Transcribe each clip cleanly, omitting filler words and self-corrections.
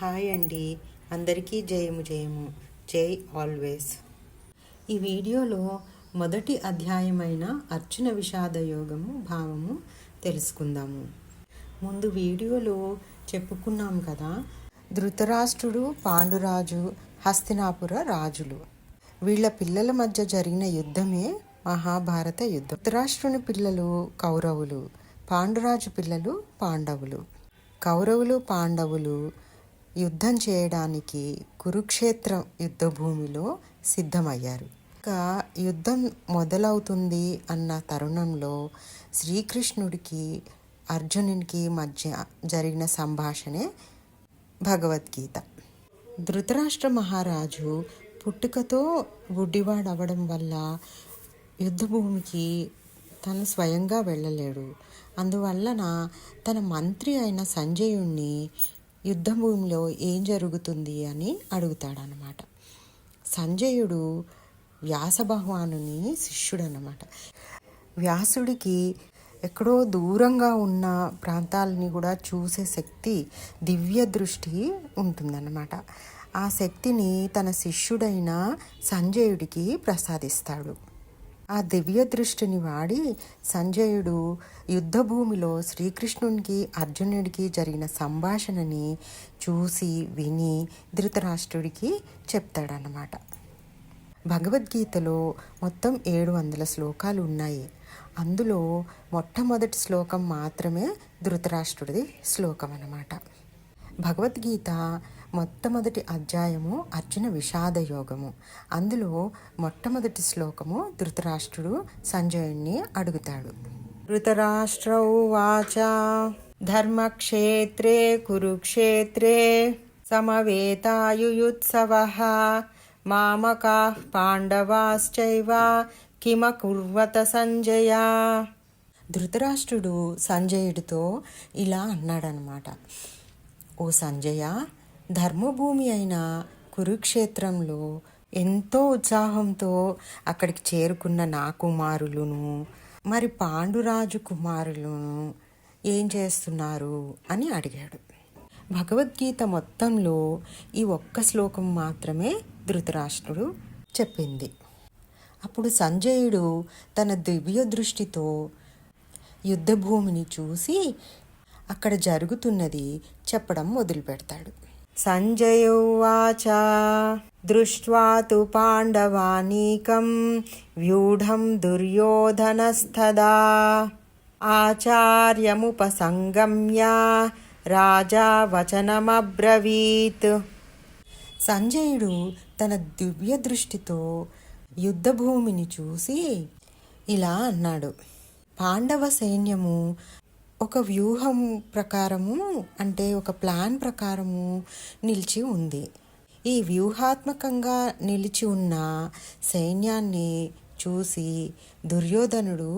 Hi అండి, అందరికీ జయము జయము, జై ఆల్వేస్. ఈ వీడియోలో మొదటి అధ్యాయమైన అర్జున విషాద యోగము భావము తెలుసుకుందాము. ముందు వీడియోలో చెప్పుకున్నాం కదా, ధృతరాష్ట్రుడు, పాండురాజు, హస్తినాపుర రాజులు, వీళ్ళ పిల్లల మధ్య జరిగిన యుద్ధమే మహాభారత యుద్ధం. ధృతరాష్ట్రుని పిల్లలు కౌరవులు, పాండురాజు పిల్లలు పాండవులు. కౌరవులు పాండవులు యుద్ధం చేయడానికి కురుక్షేత్ర యుద్ధ భూమిలో సిద్ధమయ్యారు. ఇక యుద్ధం మొదలవుతుంది అన్న తరుణంలో శ్రీకృష్ణుడికి అర్జునునికి మధ్య జరిగిన సంభాషణే భగవద్గీత. ధృతరాష్ట్ర మహారాజు పుట్టుకతో గుడ్డివాడవడం వల్ల యుద్ధభూమికి తను స్వయంగా వెళ్ళలేడు. అందువలన తన మంత్రి అయిన సంజయుణ్ణి యుద్ధభూమిలో ఏం జరుగుతుంది అని అడుగుతాడనమాట. సంజయుడు వ్యాస భగవానుని శిష్యుడు అన్నమాట. వ్యాసుడికి ఎక్కడో దూరంగా ఉన్న ప్రాంతాలని కూడా చూసే శక్తి, దివ్య దృష్టి ఉంటుందన్నమాట. ఆ శక్తిని తన శిష్యుడైన సంజయుడికి ప్రసాదిస్తాడు. ఆ దివ్య దృష్టిని వాడి సంజయుడు యుద్ధభూమిలో శ్రీకృష్ణునికి అర్జునుడికి జరిగిన సంభాషణని చూసి విని ధృతరాష్ట్రుడికి చెప్తాడన్నమాట. భగవద్గీతలో మొత్తం 700 శ్లోకాలు ఉన్నాయి. అందులో మొట్టమొదటి శ్లోకం మాత్రమే ధృతరాష్ట్రుడిది శ్లోకం అన్నమాట. భగవద్గీత మొట్టమొదటి అధ్యాయము అర్జున విషాద యోగము. అందులో మొట్టమొదటి శ్లోకము ధృతరాష్ట్రుడు సంజయుణ్ణి అడుగుతాడు. ధృతరాష్ట్ర ఉవాచ ధర్మక్షేత్రే కురుక్షేత్రే సమవేతాయుయుత్సవః మామకాః పాండవాశ్చైవ కిమకుర్వత సంజయ. ధృతరాష్ట్రుడు సంజయుడితో ఇలా అన్నాడనమాట. ఓ సంజయ, ధర్మభూమి అయిన కురుక్షేత్రంలో ఎంతో ఉత్సాహంతో అక్కడికి చేరుకున్న నా కుమారులను, మరి పాండురాజు కుమారులను ఏం చేస్తున్నారు అని అడిగాడు. భగవద్గీత మొత్తంలో ఈ ఒక్క శ్లోకం మాత్రమే ధృతరాష్ట్రుడు చెప్పింది. అప్పుడు సంజయుడు తన దివ్య దృష్టితో యుద్ధభూమిని చూసి అక్కడ జరుగుతున్నది చెప్పడం మొదలు పెడతాడు. సంజయ ఉవాచ దృష్ట్వా తు పాండవానీకం వ్యూఢం దుర్యోధనస్తదా ఆచార్యముపసంగమ్య రాజా వచనమబ్రవీత్. సంజయుడు తన దివ్య దృష్టితో యుద్ధభూమిని చూసి ఇలా అన్నాడు. పాండవ సైన్యము ఒక వ్యూహం ప్రకారము, అంటే ఒక ప్లాన్ ప్రకారము నిలిచి ఉంది. ఈ వ్యూహాత్మకంగా నిలిచి ఉన్న సైన్యాన్ని చూసి దుర్యోధనుడు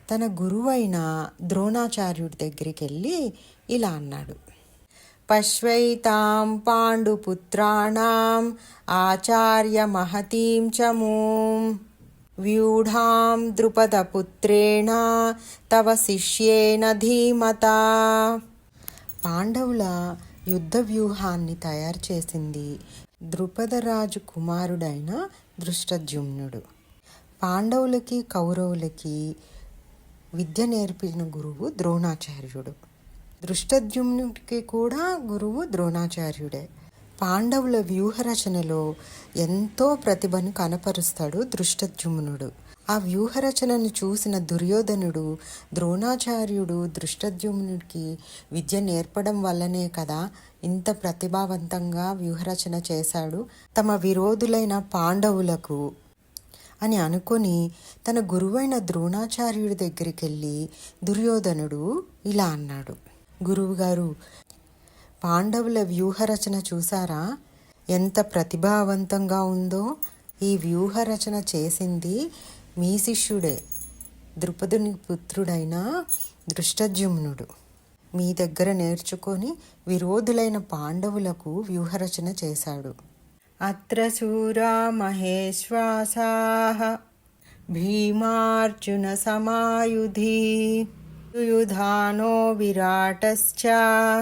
తన గురువైన ద్రోణాచార్యుడి దగ్గరికి వెళ్ళి ఇలా అన్నాడు. పశ్వైతాం పాండుపుత్రాణం ఆచార్య మహతీం చమూం వ్యూఢాం ద్రుపదపుత్రేణ తవ శిష్యేన ధీమతా. పాండవుల యుద్ధ వ్యూహాన్ని తయారు చేసింది ద్రుపదరాజు కుమారుడైన దృష్టద్యుమ్నుడు. పాండవులకి కౌరవులకి విద్య నేర్పిన గురువు ద్రోణాచార్యుడు. దృష్టద్యుమ్నుడికి కూడా గురువు ద్రోణాచార్యుడే. పాండవుల వ్యూహరచనలో ఎంతో ప్రతిభను కనపరుస్తాడు దృష్టద్యుమ్నుడు. ఆ వ్యూహరచనను చూసిన దుర్యోధనుడు ద్రోణాచార్యుడు దృష్టద్యుమ్నుడికి విద్య నేర్పడం వల్లనే కదా ఇంత ప్రతిభావంతంగా వ్యూహరచన చేశాడు తమ విరోధులైన పాండవులకు అని అనుకొని తన గురువైన ద్రోణాచార్యుడి దగ్గరికి వెళ్ళి దుర్యోధనుడు ఇలా అన్నాడు. గురువుగారు, పాండవుల వ్యూహరచన చూసారా? ఎంత ప్రతిభావంతంగా ఉందో. ఈ వ్యూహరచన చేసింది మీ శిష్యుడే, ద్రుపదుని పుత్రుడైన దృష్టద్యుమ్నుడు. మీ దగ్గర నేర్చుకొని విరోధులైన పాండవులకు వ్యూహరచన చేశాడు. అత్ర శూరా మహేశ్వాసాః భీమార్జున సమాయుధి युयुधानो विराटश्च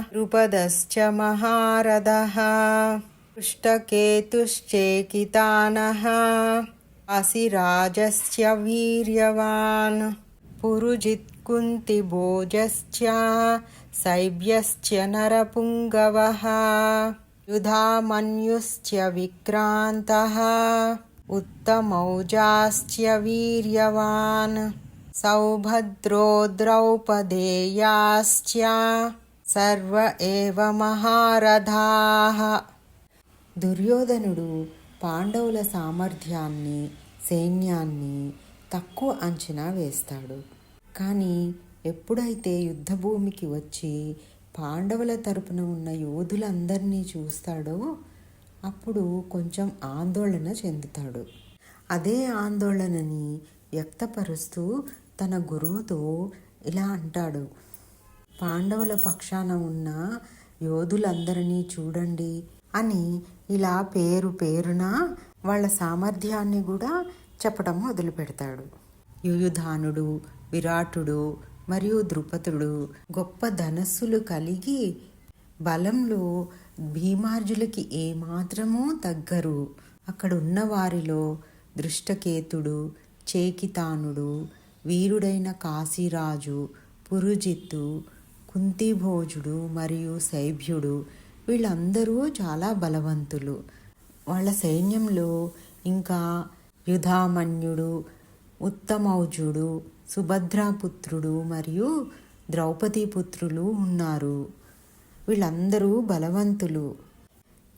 द्रुपदश्च महारथः दृष्टकेतुश्चेकितानः काशीराजश्च वीर्यवान् पुरुजित् कुन्तिभोजश्च शैब्यश्च नरपुङ्गवः युधामन्युश्च विक्रान्तः उत्तमौजाश्च वीर्यवान् सौभद्रो द्रौपदेयाश्च सर्व एव महारथाः. దుర్యోధనుడు పాండవుల సామర్థ్యాన్ని, సైన్యాన్ని తక్కువ అంచనా వేస్తాడు. కానీ ఎప్పుడైతే యుద్ధభూమికి వచ్చి పాండవుల తరపున ఉన్న యోధులందరినీ చూస్తాడో అప్పుడు కొంచెం ఆందోళన చెందుతాడు. అదే ఆందోళనని వ్యక్తపరుస్తూ తన గురువుతో ఇలా అంటాడు: పాండవుల పక్షాన ఉన్న యోధులందరినీ చూడండి అని ఇలా పేరు పేరున వాళ్ళ సామర్థ్యాన్ని కూడా చెప్పడం మొదలు పెడతాడు. యుయుధానుడు, విరాటుడు మరియు ద్రుపదుడు గొప్ప ధనస్సులు కలిగి బలంలో భీమార్జులకి ఏమాత్రమూ తగ్గరు. అక్కడ ఉన్న వారిలో దృష్టకేతుడు, చేకితానుడు, వీరుడైన కాశీరాజు, పురుజిత్తు, కుంతిభోజుడు మరియు శైభ్యుడు వీళ్ళందరూ చాలా బలవంతులు. వాళ్ళ సైన్యంలో ఇంకా యుధామన్యుడు, ఉత్తమౌజుడు, సుభద్రాపుత్రుడు మరియు ద్రౌపదీ పుత్రులు ఉన్నారు. వీళ్ళందరూ బలవంతులు.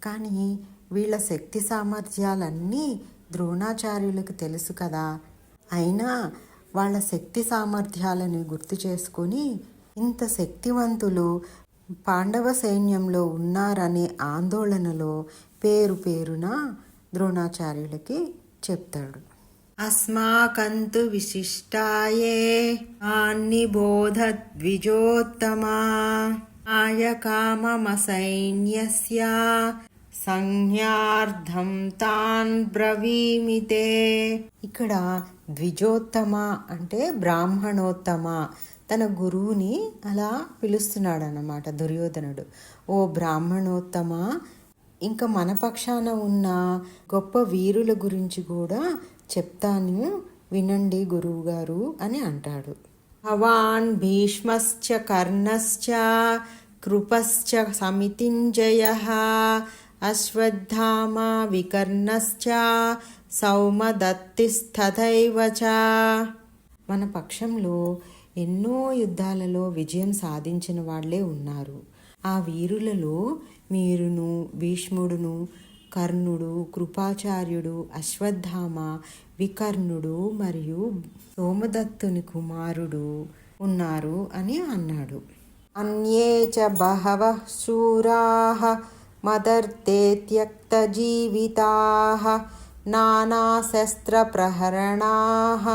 కానీ వీళ్ళ శక్తి సామర్థ్యాలన్నీ ద్రోణాచార్యులకు తెలుసు కదా. అయినా వాళ్ళ శక్తి సామర్థ్యాలని గుర్తు చేసుకొని ఇంత శక్తివంతులు పాండవ సైన్యంలో ఉన్నారనే ఆందోళనలో పేరు పేరున ద్రోణాచార్యులకి చెప్తాడు. అస్మాకంతు విశిష్టాయే ఆన్నిబోధ ద్విజోత్తమా ఆయకామమసైన్యస్య సంజ్ఞార్థం తాన్ బ్రవీమితే. ఇక్కడ ద్విజోత్తమ అంటే బ్రాహ్మణోత్తమ, తన గురువుని అలా పిలుస్తున్నాడు అన్నమాట దుర్యోధనుడు. ఓ బ్రాహ్మణోత్తమ, ఇంకా మన పక్షాన ఉన్న గొప్ప వీరుల గురించి కూడా చెప్తాను, వినండి గురువుగారు అని అంటాడు. భవాన్ భీష్మశ్చ కర్ణశ్చ కృపశ్చ సమితింజయః అశ్వత్థామ వికర్ణశ్చ సౌమదత్తిస్తథైవ చ. మన పక్షంలో ఎన్నో యుద్ధాలలో విజయం సాధించిన వాళ్లే ఉన్నారు. ఆ వీరులలో మీరును, భీష్ముడును, కర్ణుడు, కృపాచార్యుడు, అశ్వత్థామ, వికర్ణుడు మరియు సోమదత్తుని కుమారుడు ఉన్నారు అని అన్నాడు. అన్యే చ బహవః శూరాః మదర్తే త్యక్తజీవితాః నానాశస్త్రప్రహరణాః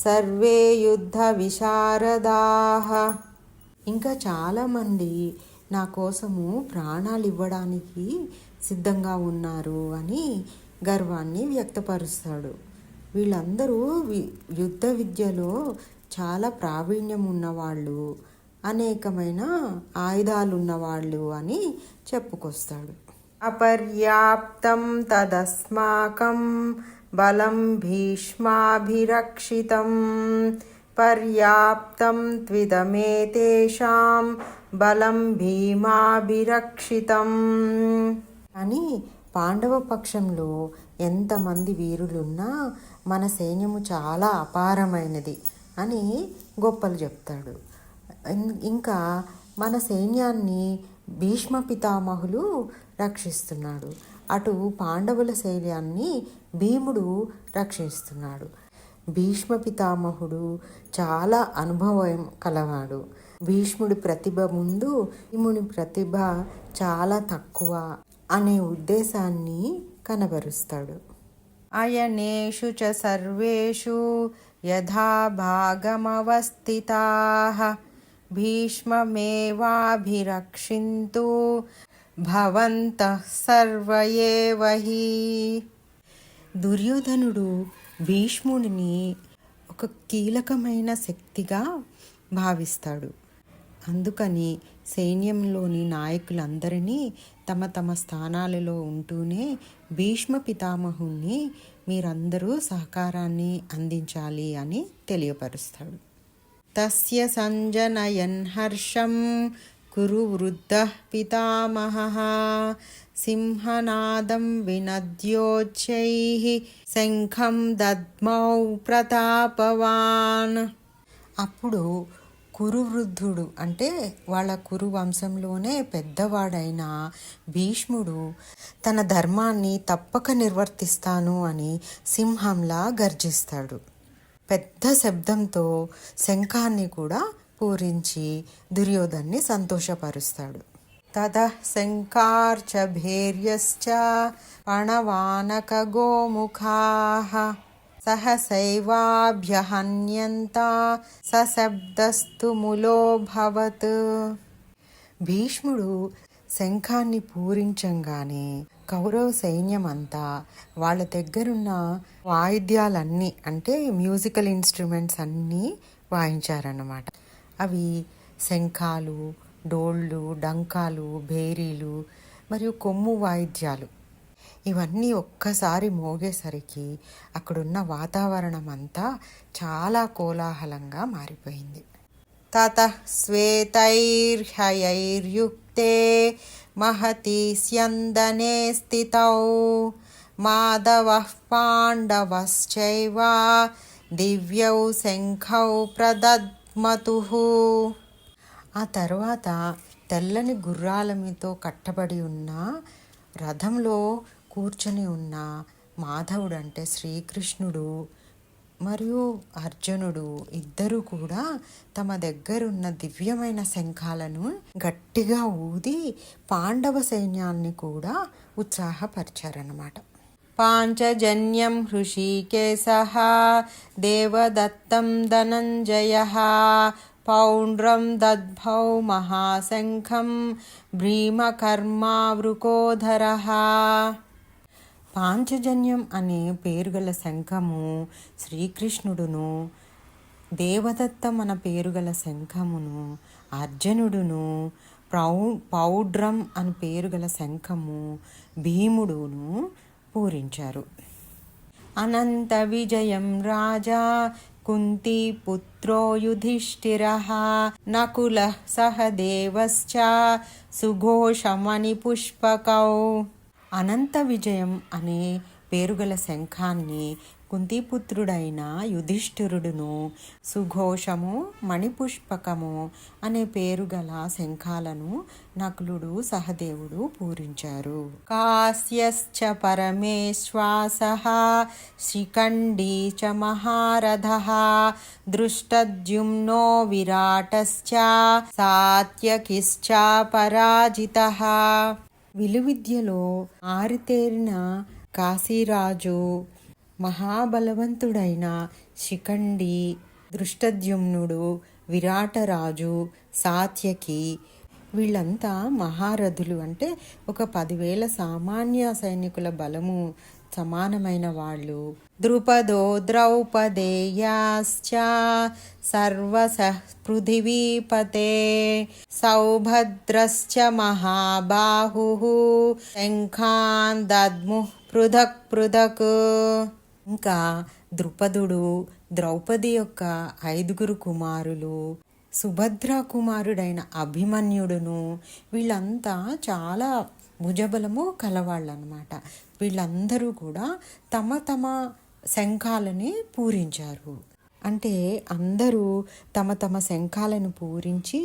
సర్వే యుద్ధ విశారదాః. ఇంకా చాలామంది నా కోసము ప్రాణాలు ఇవ్వడానికి సిద్ధంగా ఉన్నారు అని గర్వాన్ని వ్యక్తపరుస్తాడు. వీళ్ళందరూ యుద్ధ విద్యలో చాలా ప్రావీణ్యం ఉన్నవాళ్ళు, అనేకమైన ఆయుధాలు ఉన్నవాళ్ళు అని చెప్పుకొస్తాడు. అపర్యాప్తం తదస్మాకం బలం భీష్మాభిరక్షితం పర్యాప్తం త్విదమేతేషాం బలం భీమాభిరక్షితం అని పాండవ పక్షంలో ఎంతమంది వీరులున్నా మన సైన్యము చాలా అపారమైనది అని గొప్పలు చెప్తాడు. ఇంకా మన సైన్యాన్ని భీష్మ పితామహులు రక్షిస్తున్నాడు. అటు పాండవుల సైన్యాన్ని భీముడు రక్షిస్తున్నాడు. భీష్మ పితామహుడు చాలా అనుభవం కలవాడు. భీష్ముడి ప్రతిభ ముందు భీముని ప్రతిభ చాలా తక్కువ అనే ఉద్దేశాన్ని కనబరుస్తాడు. అయనేషు చ సర్వేషు యథా భాగమవస్థితాః భీష్మమేవాభిరక్షింతు భవంతః సర్వ ఏవ హి. దుర్యోధనుడు భీష్ముడిని ఒక కీలకమైన శక్తిగా భావిస్తాడు. అందుకని సైన్యంలోని నాయకులందరినీ తమ తమ స్థానాలలో ఉంటూనే భీష్మ పితామహుణ్ణి మీరందరూ సహకారాన్ని అందించాలి అని తెలియపరుస్తాడు. తస్య సంజనయన్ హర్షం కురు వృద్ధః పితామహః సింహనాదం వినద్యోచ్చైః శంఖం దద్మౌ ప్రతాపవాన్. అప్పుడు కురువృద్ధుడు అంటే వాళ్ళ కురు వంశంలోనే పెద్దవాడైన భీష్ముడు తన ధర్మాన్ని తప్పక నిర్వర్తిస్తాను అని సింహంలా గర్జిస్తాడు. పెద్ద శబ్దంతో శంఖాన్ని కూడా పూరించి దుర్యోధన్ని సంతోషపరుస్తాడు. తతః శంఖార్చ భేర్యశ్చ పణవానక గోముఖాః సహసైవాభ్యహన్యంత సశబ్దస్తు ములోభవత్. భీష్ముడు శంఖాన్ని పూరించంగానే కౌరవ సైన్యమంతా వాళ్ళ దగ్గరున్న వాయిద్యాలన్నీ అంటే మ్యూజికల్ ఇన్స్ట్రుమెంట్స్ అన్నీ వాయించారన్నమాట. అవి శంఖాలు, డోళ్ళు, డంకాలు, భేరీలు మరియు కొమ్ము వాయిద్యాలు. ఇవన్నీ ఒక్కసారి మోగేసరికి అక్కడున్న వాతావరణం అంతా చాలా కోలాహలంగా మారిపోయింది. తతః శ్వేతైర్హయైర్యుక్తే మహతి స్యందనే స్థితౌ మాధవః పాండవశ్చైవ దివ్యౌ శంఖౌ ప్రదద్మతుః. ఆ తర్వాత తెల్లని గుర్రాలతో కట్టబడి ఉన్న రథంలో కూర్చొని ఉన్న మాధవుడు అంటే శ్రీకృష్ణుడు మరియు అర్జునుడు ఇద్దరూ కూడా తమ దగ్గరున్న దివ్యమైన శంఖాలను గట్టిగా ఊది పాండవ సైన్యాన్ని కూడా ఉత్సాహపరిచారన్నమాట. పాంచజన్యం హృషీకేశః దేవదత్తం ధనంజయః పౌండ్రం దద్భౌ మహాశంఖం భీమకర్మావృకోధరః. పాంచజన్యం అనే పేరుగల శంఖము శ్రీకృష్ణుడును, దేవదత్తం అన్న పేరుగల శంఖమును అర్జునుడును, పౌడ్రం అని పేరుగల శంఖము భీముడును పూరించారు. అనంత విజయం రాజా కుంతి పుత్రో యుధిష్ఠిరః నకులః సహదేవశ్చ సుఘోషమణి పుష్పకౌ. అనంత విజయం అనే పేరుగల శంఖాన్ని కుంతిపుత్రుడైన యుధిష్ఠిరుడును, సుఘోషము, మణిపుష్పకము అనే పేరుగల శంఖాలను నకులుడు, సహదేవుడు పూరించారు. కాశ్యశ్చ పరమేశ్వాసః శిఖండీ చ మహారథః దృష్టద్యుమ్నో విరాటశ్చ సాత్యకిశ్చ పరాజితః. విలువిద్యలో ఆరితేరిన కాశీరాజు, మహాబలవంతుడైన శిఖండి, దృష్టద్యుమ్నుడు, విరాటరాజు, సాత్యకి వీళ్ళంతా మహారథులు అంటే ఒక 10,000 సామాన్య సైనికుల బలము సమానమైన వాళ్ళు. ద్రుపదో ద్రౌపదేయాశ్చ సర్వసః పృథివీపతే సౌభద్రశ్చ మహాబాహుః శంఖాన్ దద్ముః పృథక్ పృథక్. ఇంకా ద్రుపదుడు, ద్రౌపది యొక్క 5 కుమారులు, సుభద్ర కుమారుడైన అభిమన్యుడును వీళ్ళంతా చాలా భుజబలము కలవాళ్ళు అన్నమాట. వీళ్ళందరూ కూడా తమ తమ శంఖాలని పూరించారు. అంటే అందరూ తమ తమ శంఖాలను పూరించి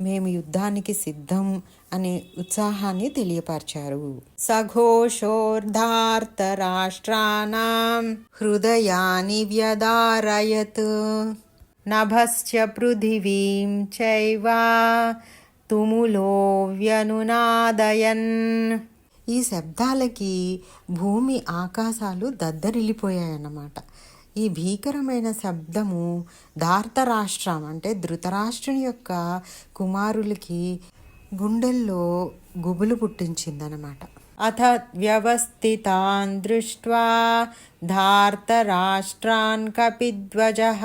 మేము యుద్ధానికి సిద్ధం అనే ఉత్సాహాన్ని తెలియపరిచారు. సఘోషోర్ధార్తరాష్ట్రాణాం హృదయాని వ్యదారయత్ నభశ్చ పృథివీం చైవ తుములో వ్యనునాదయన్. ఈ శబ్దాలకి భూమి ఆకాశాలు దద్దరిల్లిపోయాయన్నమాట. ఈ భీకరమైన శబ్దము ధార్తరాష్ట్రం అంటే ధృతరాష్ట్రుని యొక్క కుమారులకి గుండెల్లో గుబులు పుట్టించిందనమాట. అథ వ్యవస్థితాన్ దృష్ట్వా ధార్తరాష్ట్రాన్ కపిధ్వజః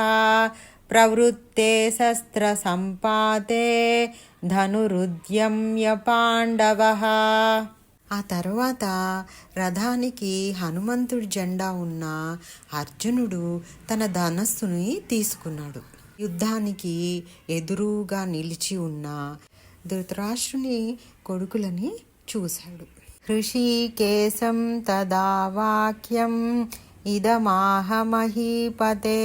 ప్రవృత్తే శస్త్ర సంపాతే ధనురుద్యమ్య పాండవః. ఆ తర్వాత రథానికి హనుమంతుడి జెండా ఉన్న అర్జునుడు తన ధనస్సుని తీసుకున్నాడు. యుద్ధానికి ఎదురుగా నిలిచి ఉన్న ధృతరాష్ట్రుని కొడుకులని చూశాడు. హృషీకేశం తదా వాక్యం ఇదమాహ మహీపతే.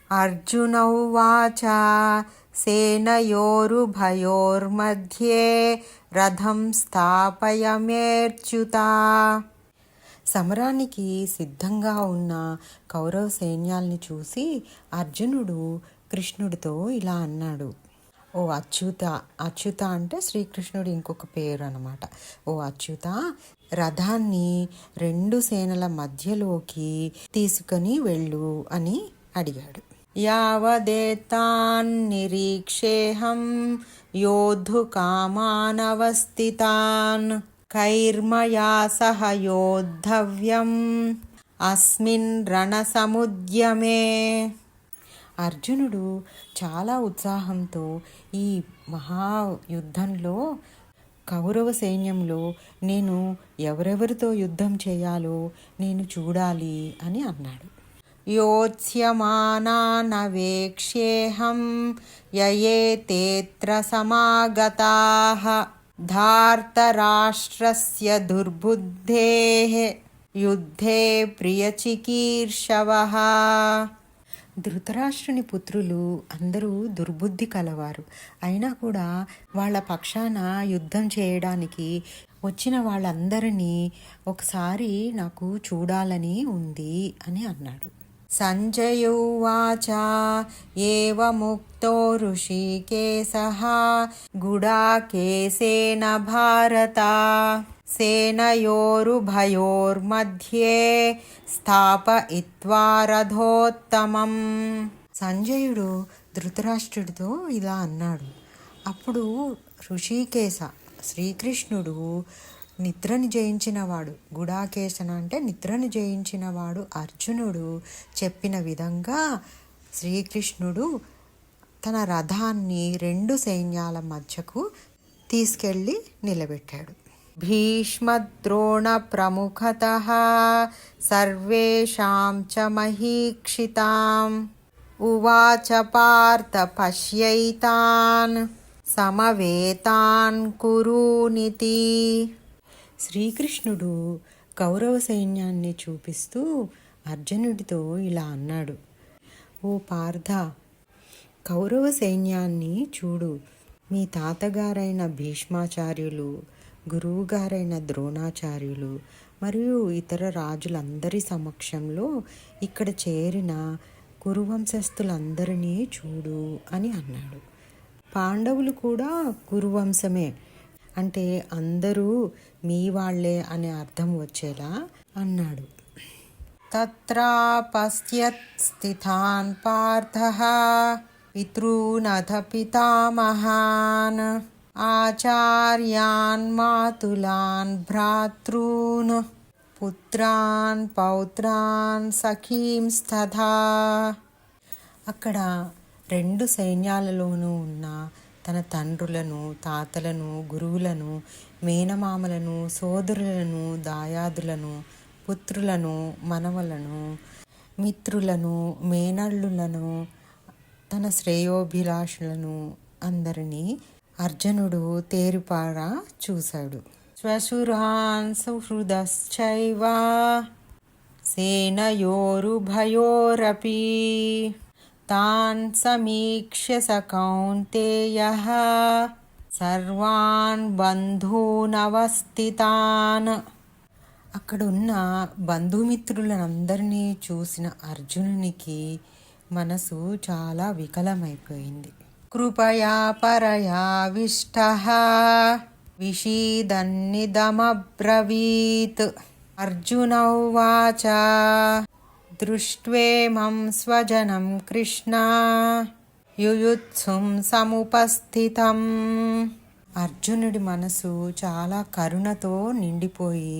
అర్జున ఉవాచ సేనయోరుభయోర్मध्ये రథం స్థాపయమేర్చ్యుత. సమరానికి సిద్ధంగా ఉన్న కౌరవ సైన్యాల్ని చూసి అర్జునుడు కృష్ణుడితో ఇలా అన్నాడు. ఓ అచ్యుత, అచ్యుత అంటే శ్రీకృష్ణుడి ఇంకొక పేరు అన్నమాట. ఓ అచ్యుత, రథాన్ని 2 సేనల మధ్యలోకి తీసుకొని వెళ్ళు అని అడిగాడు. యావదేతాన్ నిరీక్షేహం యోద్ధుకామానవస్థితాన్ కైర్మయా సహ యోద్ధవ్యం అస్మిన్ రణసముద్యమే. అర్జునుడు చాలా ఉత్సాహంతో ఈ మహాయుద్ధంలో కౌరవ సైన్యంలో నేను ఎవరెవరితో యుద్ధం చేయాలో నేను చూడాలి అని అన్నాడు. యోత్స్యమానానవేక్ష్యేహం యయేతేత్ర సమాగతాః ధార్తరాష్ట్రస్య దుర్బుద్ధేః యుద్ధే ప్రియచికీర్షవః. ధృతరాష్ట్రుని పుత్రులు అందరూ దుర్బుద్ధి కలవారు. అయినా కూడా వాళ్ళ పక్షాన యుద్ధం చేయడానికి వచ్చిన వాళ్ళందరినీ ఒకసారి నాకు చూడాలని ఉంది అని అన్నాడు. సంజయ ఉవాచ ఏవముక్తో ఋషికేశః గుడాకేశేన భారత సేనయోరుభయోర్मध्ये స్థాపయిత్వా రథోత్తమం. సంజయుడు ధృతరాష్ట్రుడితో ఇలా అన్నాడు. అప్పుడు ఋషికేశ శ్రీకృష్ణుడు నిద్రని జయించినవాడు, గుడాకేశన అంటే నిద్రని జయించినవాడు అర్జునుడు చెప్పిన విధంగా శ్రీకృష్ణుడు తన రథాన్ని 2 సైన్యాల మధ్యకు తీసుకెళ్ళి నిలబెట్టాడు. భీష్మద్రోణ ప్రముఖతః సర్వేషాం చ మహీక్షితాం ఉవాచ పార్థ పశ్యైతాన్ సమవేతాన్ కురూనితి. శ్రీకృష్ణుడు కౌరవ సైన్యాన్ని చూపిస్తూ అర్జునుడితో ఇలా అన్నాడు. ఓ పార్థ, కౌరవ సైన్యాన్ని చూడు. మీ తాతగారైన భీష్మాచార్యులు, గురువుగారైన ద్రోణాచార్యులు మరియు ఇతర రాజులందరి సమక్షంలో ఇక్కడ చేరిన కురువంశస్థులందరినీ చూడు అని అన్నాడు. పాండవులు కూడా కురువంశమే, అంటే అందరూ మీ వాళ్లే అనే అర్థం వచ్చేలా అన్నాడు. తత్రాపశ్యత్ స్థితాన్ పార్థః పితॄనథ పితామహాన్ ఆచార్యాన్ మాతులాన్ భ్రాతॄన్ పుత్రాన్ పౌత్రాన్ సఖీంస్తథా. అక్కడ 2 సైన్యాలలోనూ ఉన్న తన తండ్రులను, తాతలను, గురువులను, మేనమామలను, సోదరులను, దాయాదులను, పుత్రులను, మనవలను, మిత్రులను, మేనల్లులను, తన శ్రేయోభిలాషులను అందరినీ అర్జునుడు తేరిపారా చూశాడు. శ్వశురాన్ సుహృదశ్చైవ సేనయోరుభయోరపి తాన్ సమీక్ష్య స కౌంతేయః సర్వాన్ బంధూనవస్థితాన్. అక్కడున్న బంధుమిత్రులందరినీ చూసిన అర్జునునికి మనసు చాలా వికలమైపోయింది. కృపయా పరయావిష్టః విషీదన్నిదమబ్రవీత్. అర్జున ఉవాచ దృష్ట్వేమం స్వజనం కృష్ణ యుయుత్సుం సముపస్థితం. అర్జునుడి మనసు చాలా కరుణతో నిండిపోయి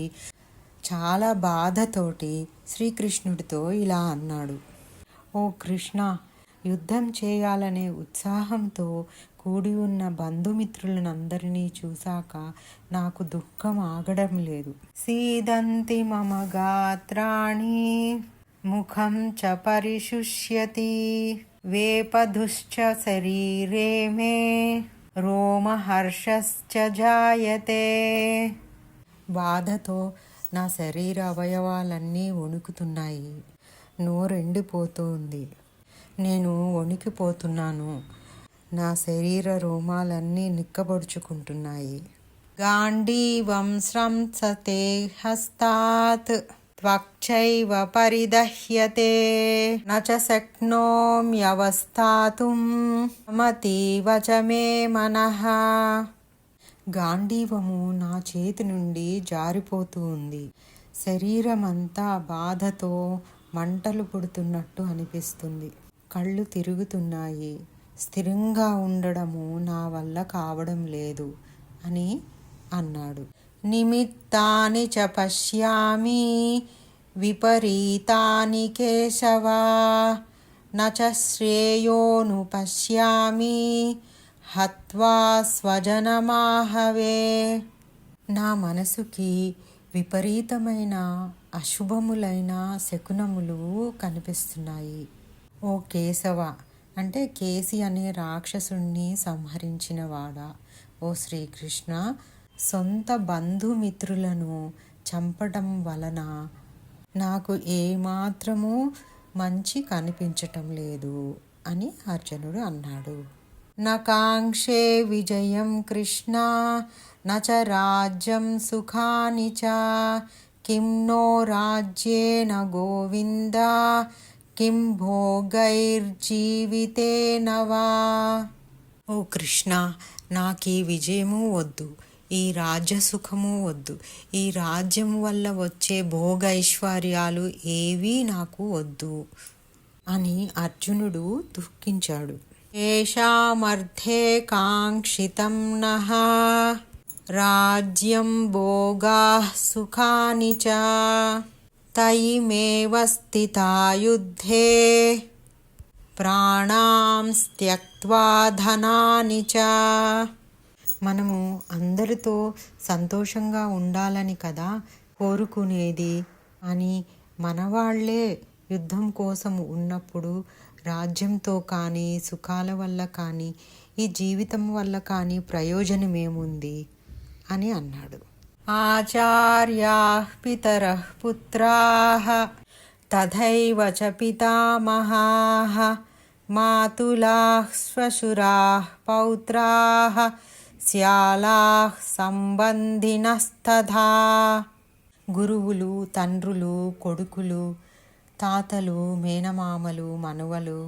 చాలా బాధతోటి శ్రీకృష్ణుడితో ఇలా అన్నాడు. ఓ కృష్ణ, యుద్ధం చేయాలనే ఉత్సాహంతో కూడి ఉన్న బంధుమిత్రులనందరినీ చూశాక నాకు దుఃఖం ఆగడం లేదు. సీదంతి మమ గాత్రాణి ముఖం చ పరిశుష్యతి వేపధుశ్చ శరీరే మే రోమహర్షశ్చ జాయతే. బాధతో నా శరీర అవయవాలన్నీ వణుకుతున్నాయి, నోరెండిపోతుంది, నేను వణికిపోతున్నాను, నా శరీర రోమాలన్నీ నిక్కబొడుచుకుంటున్నాయి. గాంధీవం స్రంసతే హస్తాత్ త్వక్చైవ పరిదహ్యతే నచ శక్నోమ్యవస్థాతుం మమతీవ చ మే మనః. గాంధీవము నా చేతి నుండి జారిపోతూ ఉంది. శరీరమంతా బాధతో మంటలు పుడుతున్నట్టు అనిపిస్తుంది. కళ్ళు తిరుగుతున్నాయి. స్థిరంగా ఉండడము నా వల్ల కావడం లేదు అని అన్నాడు. నిమిత్తాని చ పశ్యామి విపరీతాని కేశవ నచ శ్రేయోను పశ్యామి హత్వా స్వజనమాహవే. నా మనసుకి విపరీతమైన అశుభములైన శకునములు కనిపిస్తున్నాయి. ఓ కేశవ అంటే కేసి అనే రాక్షసుణ్ణి సంహరించినవాడా, ఓ శ్రీకృష్ణ, సొంత బంధుమిత్రులను చంపటం వలన నాకు ఏమాత్రము మంచి కనిపించటం లేదు అని అర్జునుడు అన్నాడు. నకాంక్షే విజయం కృష్ణ నచ రాజ్యం సుఖాని చ కిం నో రాజ్యేన గోవింద కిం భోగైర్జీవితేన వా. ఓ కృష్ణ, నాకు ఈ విజయము వద్దు, ఈ రాజ్య సుఖము వద్దు, ఈ రాజ్యం వల్ల వచ్చే భోగ ఐశ్వర్యాలు ఏవీ నాకు వద్దు అని అర్జునుడు దుఃఖించాడు. ఏషామర్థే కాంక్షితం నః రాజ్యం భోగాః సుఖాని చ తయిమేవ స్థితా యుద్ధే ప్రాణాం త్యక్త్వా ధనాని చ. మనము అందరితో సంతోషంగా ఉండాలని కదా కోరుకునేది, అని మనవాళ్లే యుద్ధం కోసం ఉన్నప్పుడు రాజ్యంతో కానీ సుఖాల వల్ల కానీ ఈ జీవితం వల్ల కానీ ప్రయోజనమేముంది అని అన్నాడు. ఆచార్యాః పితరః పుత్రాః తథైవ చ పితామహాః మాతులాః శ్వశురాః పౌత్రాః శ్యాలాః సంబంధినస్తథా. గురువులు, తండ్రులు, కొడుకులు, తాతలు, మేనమామలు, మనవలు,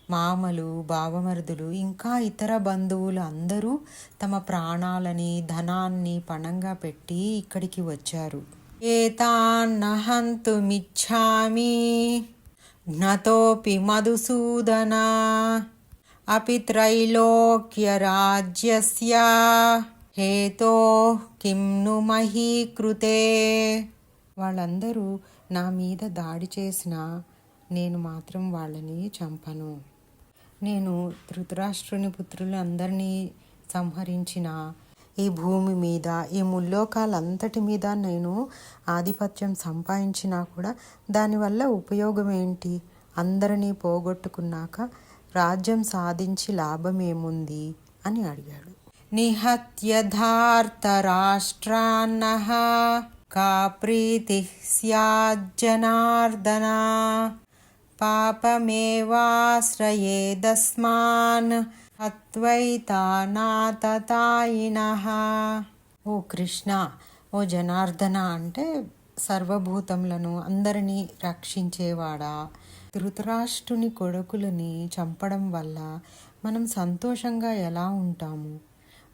మామలు, బావమరుదులు, ఇంకా ఇతర బంధువులు అందరూ తమ ప్రాణాలని ధనాన్ని పణంగా పెట్టి ఇక్కడికి వచ్చారు. ఏతాన్న హంతుమిచ్ఛామి జ్ఞతోపి మధుసూదన అపి త్రైలోక్య రాజ్యస్య హేతోః కిం ను మహీ కృతే. వాళ్ళందరూ నా మీద దాడి చేసినా నేను మాత్రం వాళ్ళని చంపను. నేను ధృతరాష్ట్రుని పుత్రులు అందరినీ సంహరించిన ఈ భూమి మీద, ఈ ముల్లోకాలంతటి మీద నేను ఆధిపత్యం సంపాదించినా కూడా దానివల్ల ఉపయోగం ఏంటి? అందరినీ పోగొట్టుకున్నాక రాజ్యం సాధించి లాభమేముంది అని అడిగాడు. నిహత్య ధార్తరాష్ట్రాన్నః కా ప్రీతి స్యాజ్జనార్దన పాపమేవాశ్రయేదస్మాన్ హత్వైతానాతతాయినః. ఓ కృష్ణ, ఓ జనార్దన అంటే సర్వభూతములను అందరినీ రక్షించేవాడా, ధృతరాష్ట్రుని కొడుకులని చంపడం వల్ల మనం సంతోషంగా ఎలా ఉంటాము?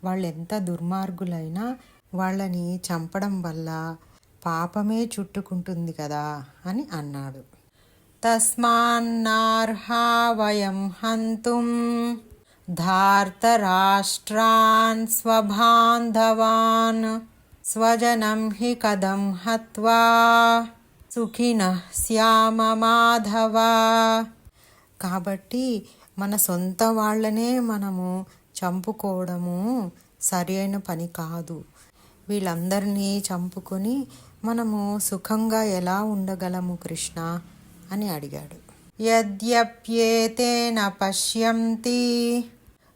వాళ్ళెంత దుర్మార్గులైనా వాళ్ళని చంపడం వల్ల పాపమే చుట్టుకుంటుంది కదా అని అన్నాడు. తస్మాన్నార్హా వయం హంతుం ధార్తరాష్ట్రాన్ స్వబాంధవాన్ స్వజనం హి కథం హత్వా సుఖినః స్యామ మాధవ. కాబట్టి మన సొంత వాళ్ళనే మనము చంపుకోవడము సరి అయిన పని కాదు. వీళ్ళందరినీ చంపుకొని మనము సుఖంగా ఎలా ఉండగలము కృష్ణ అని అడిగాడు. యద్యప్యేతేన పశ్యంతి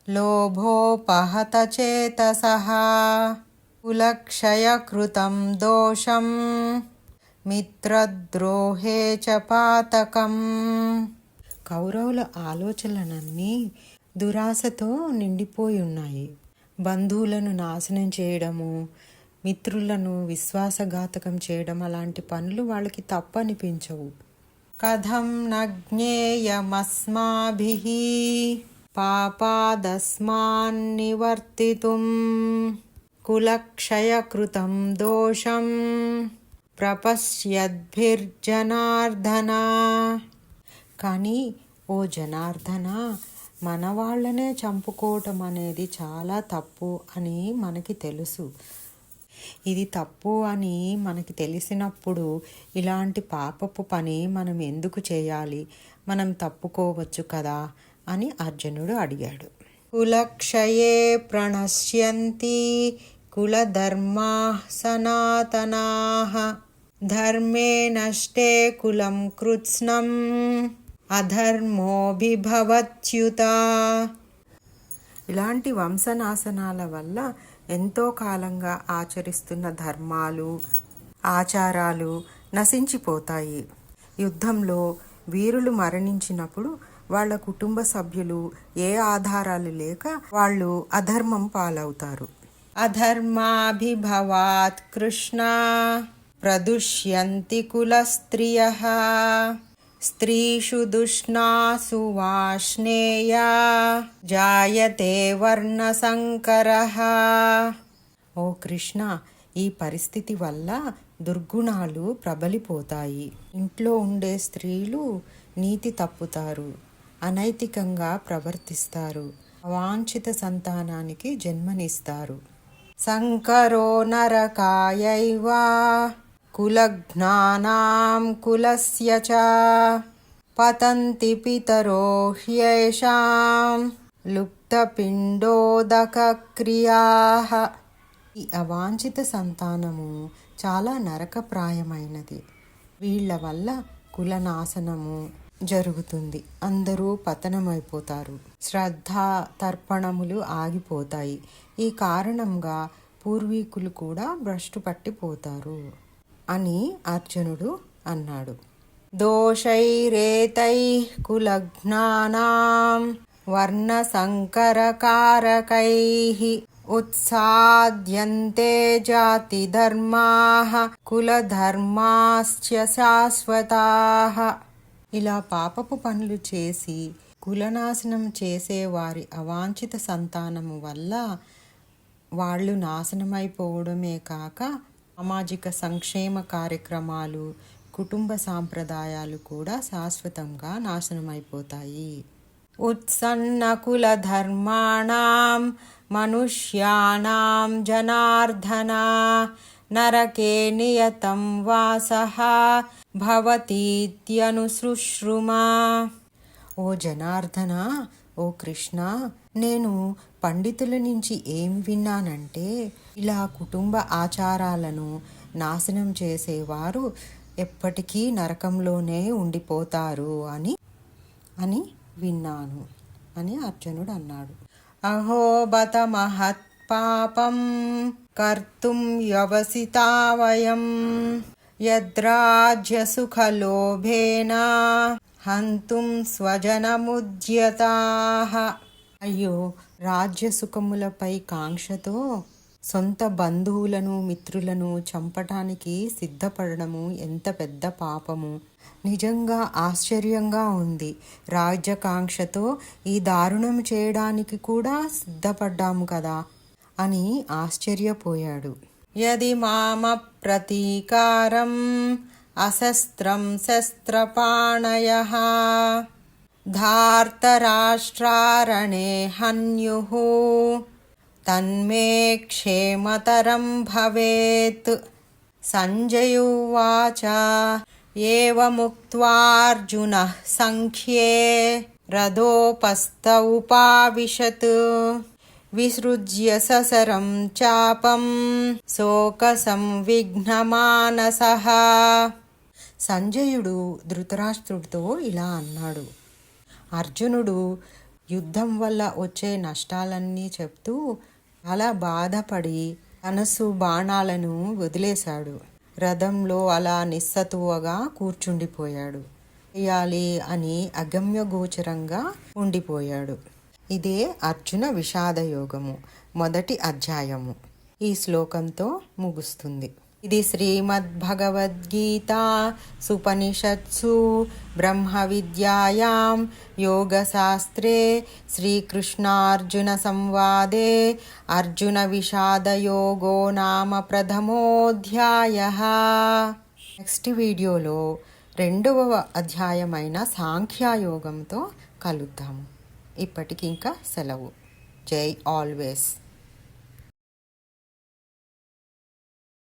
లోభోపహత చేతసః కులక్షయకృతం దోషం మిత్రద్రోహే చ పాతకం. కౌరవుల ఆలోచనలన్నీ దురాశతో నిండిపోయి ఉన్నాయి. బంధువులను నాశనం చేయడము, మిత్రులను విశ్వాసఘాతకం చేయడం అలాంటి పనులు వాళ్ళకి తప్పనిపించవు. కథం నజ్ఞేయమస్మాభిః పాపాదస్మాన్నివర్తితుం కులక్షయకృతం దోషం ప్రపశ్యద్భిర్జనార్దన. కానీ ఓ జనార్దన, మన వాళ్ళనే చంపుకోవటం అనేది చాలా తప్పు అని మనకి తెలుసు. ఇది తప్పు అని మనకి తెలిసినప్పుడు ఇలాంటి పాపపు పని మనం ఎందుకు చేయాలి? మనం తప్పుకోవచ్చు కదా అని అర్జునుడు అడిగాడు. కులక్షయే ప్రణశ్యంతి కులధర్మాః సనాతనాః ధర్మే నష్టే కులం కృత్స్నం అధర్మోభిభవత్యుత. ఇలాంటి వంశనాశనాల వల్ల ఎంతో కాలంగా ఆచరిస్తున్న ధర్మాలు, ఆచారాలు నశించిపోతాయి. యుద్ధంలో వీరులు మరణించినప్పుడు వాళ్ళ కుటుంబ సభ్యులు ఏ ఆధారాలు లేక వాళ్ళు అధర్మం పాలవుతారు. అధర్మాభిభవాత్ కృష్ణ ప్రదుష్యంతి కులస్త్రియః స్త్రీషు దుష్ణాసు వాష్ణేయా జాయతే వర్ణసంకరః. ఓ కృష్ణ, ఈ పరిస్థితి వల్ల దుర్గుణాలు ప్రబలిపోతాయి. ఇంట్లో ఉండే స్త్రీలు నీతి తప్పుతారు, అనైతికంగా ప్రవర్తిస్తారు, అవాంఛిత సంతానానికి జన్మనిస్తారు. సంకరో నరకాయైవ కులఘ్నానాం కులస్య చ పతంతి పితరో హ్యేషాం లుప్తపిండోదకక్రియాః. ఈ అవాంఛిత సంతానము చాలా నరకప్రాయమైనది. వీళ్ళ వల్ల కులనాశనము జరుగుతుంది. అందరూ పతనమైపోతారు. శ్రద్ధ తర్పణములు ఆగిపోతాయి. ఈ కారణంగా పూర్వీకులు కూడా భ్రష్టు పట్టిపోతారు అని అర్జునుడు అన్నాడు. దోషైరేతైః కులఘ్నానాం వర్ణసంకరకారకైః ఉత్సాద్యంతే జాతి ధర్మాః కులధర్మాశ్చ శాశ్వతాః. ఇలా పాపపు పనులు చేసి కులనాశనం చేసే వారి అవాంఛిత సంతానము వల్ల వాళ్ళు నాశనమైపోవడమే కాక సామాజిక సంక్షేమ కార్యక్రమాలు, కుటుంబ సాంప్రదాయాలు కూడా శాశ్వతంగా నాశనమైపోతాయి. ఉత్సన్న కుల ధర్మాణం మనుష్యానాం జనార్దన నరకే నియతం వాసః భవతీత్యనుశృష్రుమా. ఓ జనార్దన, ఓ కృష్ణ, నేను పండితుల నుంచి ఏం విన్నానంటే ఇలా కుటుంబ ఆచారాలను నాశనం చేసేవారు ఎప్పటికీ నరకంలోనే ఉండిపోతారు అని విన్నాను అని అర్జునుడు అన్నాడు. అహో బత మహత్ పాపం కర్తుం వ్యవసితా వయం యద్రాజ్య సుఖలోభేన హంతుం స్వజనముద్యతాః. అయ్యో, రాజ్య సుఖములపై కాంక్షతో సొంత బంధువులను, మిత్రులను చంపటానికి సిద్ధపడము ఎంత పెద్ద పాపము. నిజంగా ఆశ్చర్యంగా ఉంది. రాజ్యకాంక్షతో ఈ దారుణం చేయడానికి కూడా సిద్ధపడ్డాము కదా అని ఆశ్చర్యపోయాడు. యది మామ ప్రతీకారం అశస్త్రం శస్త్రపాణయః ధార్తరాష్ట్రారణే హన్యుః తన్మే క్షేమతరం భవేత్. సంజయువాచ ఏవముక్త్వార్జునః సంఖ్యే రథోపస్థ ఉపావిశత్ విసృజ్య ససరం చాపం శోక సంవిఘ్నమానసః. సంజయుడు ధృతరాష్ట్రుడితో ఇలా అన్నాడు. అర్జునుడు యుద్ధం వల్ల వచ్చే నష్టాలన్నీ చెప్తూ చాలా బాధపడి మనసు బాణాలను వదిలేశాడు. రథంలో అలా నిస్సత్తువగా కూర్చుండిపోయాడు. చేయాలి అని అగమ్యగోచరంగా ఉండిపోయాడు. ఇదే అర్జున విషాద యోగము మొదటి అధ్యాయము. ఈ శ్లోకంతో ముగుస్తుంది. ఇది శ్రీమద్భగవద్గీత సుపనిషత్సు బ్రహ్మ విద్యాయాం యోగశాస్త్రే శ్రీకృష్ణార్జున సంవాదే అర్జున విషాద యోగో నామ ప్రథమోధ్యాయః. నెక్స్ట్ వీడియోలో 2వ అధ్యాయమైన సాంఖ్యయోగంతో కలుద్దాము. ఇప్పటికింకా సెలవు. జై ఆల్వేస్.